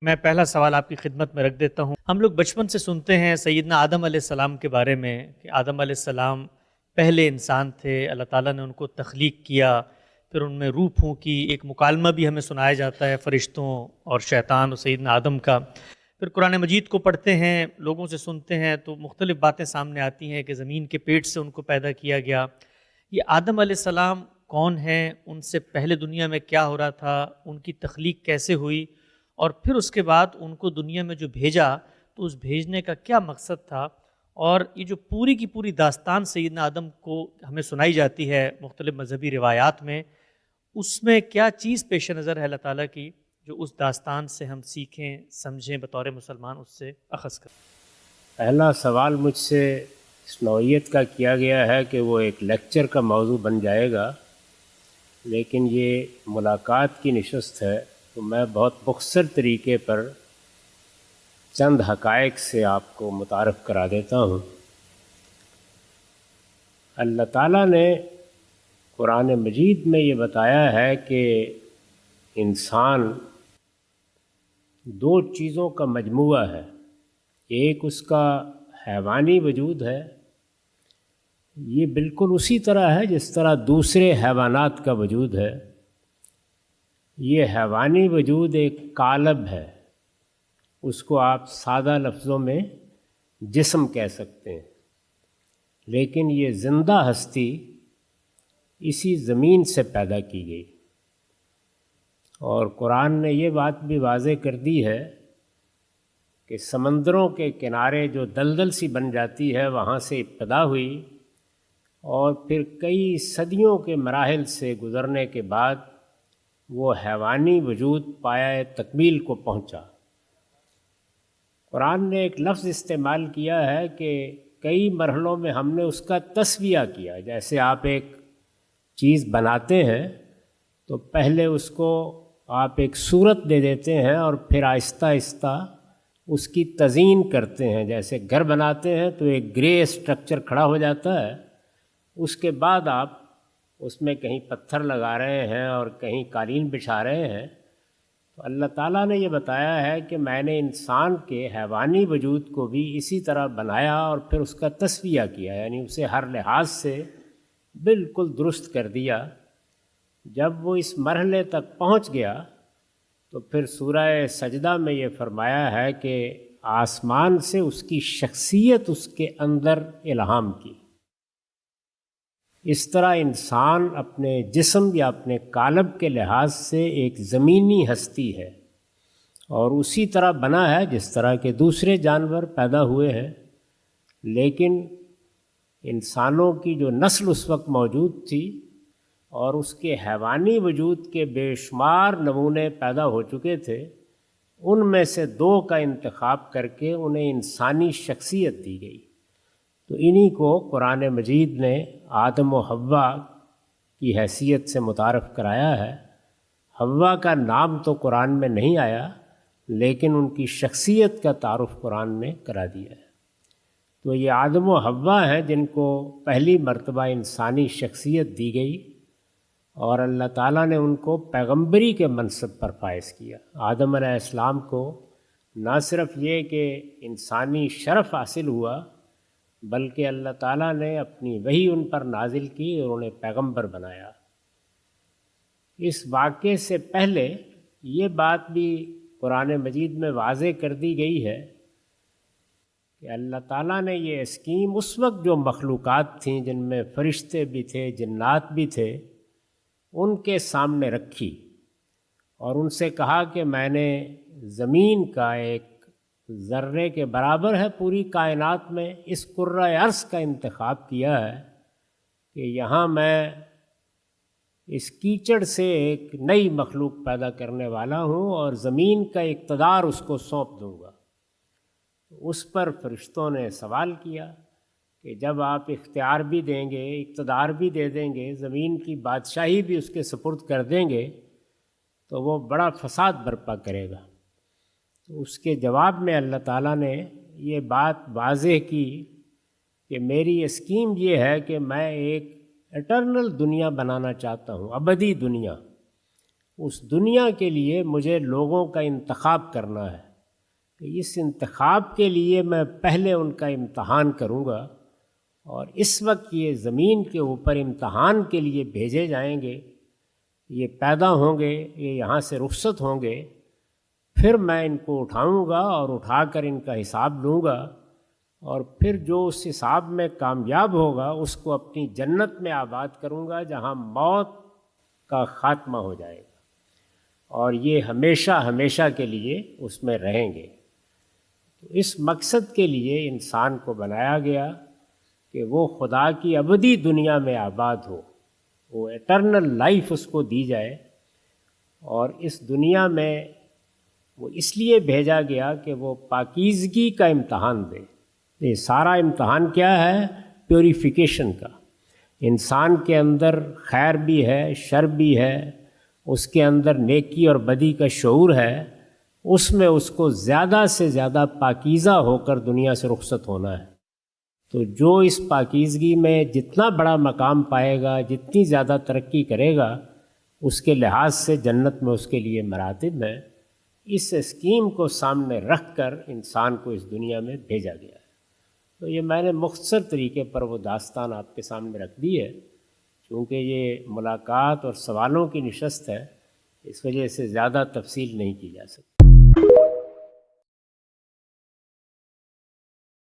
میں پہلا سوال آپ کی خدمت میں رکھ دیتا ہوں۔ ہم لوگ بچپن سے سنتے ہیں سیدنا آدم علیہ السلام کے بارے میں کہ آدم علیہ السلام پہلے انسان تھے، اللہ تعالیٰ نے ان کو تخلیق کیا، پھر ان میں روح پھونکی۔ ایک مکالمہ بھی ہمیں سنایا جاتا ہے فرشتوں اور شیطان اور سیدنا آدم کا۔ پھر قرآن مجید کو پڑھتے ہیں، لوگوں سے سنتے ہیں تو مختلف باتیں سامنے آتی ہیں کہ زمین کے پیٹ سے ان کو پیدا کیا گیا۔ یہ آدم علیہ السلام کون ہیں؟ ان سے پہلے دنیا میں کیا ہو رہا تھا؟ ان کی تخلیق کیسے ہوئی؟ اور پھر اس کے بعد ان کو دنیا میں جو بھیجا تو اس بھیجنے کا کیا مقصد تھا؟ اور یہ جو پوری کی پوری داستان سیدنا آدم کو ہمیں سنائی جاتی ہے مختلف مذہبی روایات میں، اس میں کیا چیز پیش نظر ہے اللہ تعالیٰ کی جو اس داستان سے ہم سیکھیں، سمجھیں، بطور مسلمان اس سے اخذ کریں؟ پہلا سوال مجھ سے اس نوعیت کا کیا گیا ہے کہ وہ ایک لیکچر کا موضوع بن جائے گا، لیکن یہ ملاقات کی نشست ہے تو میں بہت مختصر طریقے پر چند حقائق سے آپ کو متعارف کرا دیتا ہوں۔ اللہ تعالیٰ نے قرآن مجید میں یہ بتایا ہے کہ انسان دو چیزوں کا مجموعہ ہے، ایک اس کا حیوانی وجود ہے، یہ بالکل اسی طرح ہے جس طرح دوسرے حیوانات کا وجود ہے۔ یہ حیوانی وجود ایک قالب ہے، اس کو آپ سادہ لفظوں میں جسم کہہ سکتے ہیں، لیکن یہ زندہ ہستی اسی زمین سے پیدا کی گئی۔ اور قرآن نے یہ بات بھی واضح کر دی ہے کہ سمندروں کے کنارے جو دلدل سی بن جاتی ہے وہاں سے ابتدا ہوئی اور پھر کئی صدیوں کے مراحل سے گزرنے کے بعد وہ حیوانی وجود پایہ تکمیل کو پہنچا۔ قرآن نے ایک لفظ استعمال کیا ہے کہ کئی مرحلوں میں ہم نے اس کا تسویہ کیا۔ جیسے آپ ایک چیز بناتے ہیں تو پہلے اس کو آپ ایک صورت دے دیتے ہیں اور پھر آہستہ آہستہ اس کی تزئین کرتے ہیں۔ جیسے گھر بناتے ہیں تو ایک گرے اسٹرکچر کھڑا ہو جاتا ہے، اس کے بعد آپ اس میں کہیں پتھر لگا رہے ہیں اور کہیں قالین بچھا رہے ہیں۔ تو اللہ تعالیٰ نے یہ بتایا ہے کہ میں نے انسان کے حیوانی وجود کو بھی اسی طرح بنایا اور پھر اس کا تسویہ کیا، یعنی اسے ہر لحاظ سے بالکل درست کر دیا۔ جب وہ اس مرحلے تک پہنچ گیا تو پھر سورہ سجدہ میں یہ فرمایا ہے کہ آسمان سے اس کی شخصیت اس کے اندر الہام کی۔ اس طرح انسان اپنے جسم یا اپنے قالب کے لحاظ سے ایک زمینی ہستی ہے اور اسی طرح بنا ہے جس طرح کے دوسرے جانور پیدا ہوئے ہیں، لیکن انسانوں کی جو نسل اس وقت موجود تھی اور اس کے حیوانی وجود کے بے شمار نمونے پیدا ہو چکے تھے، ان میں سے دو کا انتخاب کر کے انہیں انسانی شخصیت دی گئی۔ تو انہی کو قرآن مجید نے آدم و حوا کی حیثیت سے متعارف کرایا ہے۔ حوا کا نام تو قرآن میں نہیں آیا، لیکن ان کی شخصیت کا تعارف قرآن نے کرا دیا ہے۔ تو یہ آدم و حوا ہیں جن کو پہلی مرتبہ انسانی شخصیت دی گئی اور اللہ تعالیٰ نے ان کو پیغمبری کے منصب پر فائز کیا۔ آدم علیہ السلام کو نہ صرف یہ کہ انسانی شرف حاصل ہوا، بلکہ اللہ تعالیٰ نے اپنی وحی ان پر نازل کی اور انہیں پیغمبر بنایا۔ اس واقعے سے پہلے یہ بات بھی قرآن مجید میں واضح کر دی گئی ہے کہ اللہ تعالیٰ نے یہ اسکیم اس وقت جو مخلوقات تھیں جن میں فرشتے بھی تھے، جنات بھی تھے، ان کے سامنے رکھی اور ان سے کہا کہ میں نے زمین کا ایک ذرے کے برابر ہے پوری کائنات میں اس کرۂ ارض کا انتخاب کیا ہے کہ یہاں میں اس کیچڑ سے ایک نئی مخلوق پیدا کرنے والا ہوں اور زمین کا اقتدار اس کو سونپ دوں گا۔ اس پر فرشتوں نے سوال کیا کہ جب آپ اختیار بھی دیں گے، اقتدار بھی دے دیں گے، زمین کی بادشاہی بھی اس کے سپرد کر دیں گے تو وہ بڑا فساد برپا کرے گا۔ تو اس کے جواب میں اللہ تعالیٰ نے یہ بات واضح کی کہ میری اسکیم یہ ہے کہ میں ایک اٹرنل دنیا بنانا چاہتا ہوں، ابدی دنیا۔ اس دنیا کے لیے مجھے لوگوں کا انتخاب کرنا ہے کہ اس انتخاب کے لیے میں پہلے ان کا امتحان کروں گا، اور اس وقت یہ زمین کے اوپر امتحان کے لیے بھیجے جائیں گے، یہ پیدا ہوں گے، یہ یہاں سے رخصت ہوں گے، پھر میں ان کو اٹھاؤں گا اور اٹھا کر ان کا حساب لوں گا، اور پھر جو اس حساب میں کامیاب ہوگا اس کو اپنی جنت میں آباد کروں گا جہاں موت کا خاتمہ ہو جائے گا، اور یہ ہمیشہ ہمیشہ کے لیے اس میں رہیں گے۔ تو اس مقصد کے لیے انسان کو بنایا گیا کہ وہ خدا کی ابدی دنیا میں آباد ہو، وہ ایٹرنل لائف اس کو دی جائے، اور اس دنیا میں وہ اس لیے بھیجا گیا کہ وہ پاکیزگی کا امتحان دے۔ یہ سارا امتحان کیا ہے؟ پیوریفیکیشن کا۔ انسان کے اندر خیر بھی ہے، شر بھی ہے، اس کے اندر نیکی اور بدی کا شعور ہے، اس میں اس کو زیادہ سے زیادہ پاکیزہ ہو کر دنیا سے رخصت ہونا ہے۔ تو جو اس پاکیزگی میں جتنا بڑا مقام پائے گا، جتنی زیادہ ترقی کرے گا، اس کے لحاظ سے جنت میں اس کے لیے مراتب ہیں۔ اس اسکیم کو سامنے رکھ کر انسان کو اس دنیا میں بھیجا گیا ہے۔ تو یہ میں نے مختصر طریقے پر وہ داستان آپ کے سامنے رکھ دی ہے، چونکہ یہ ملاقات اور سوالوں کی نشست ہے، اس وجہ سے زیادہ تفصیل نہیں کی جا سکتی۔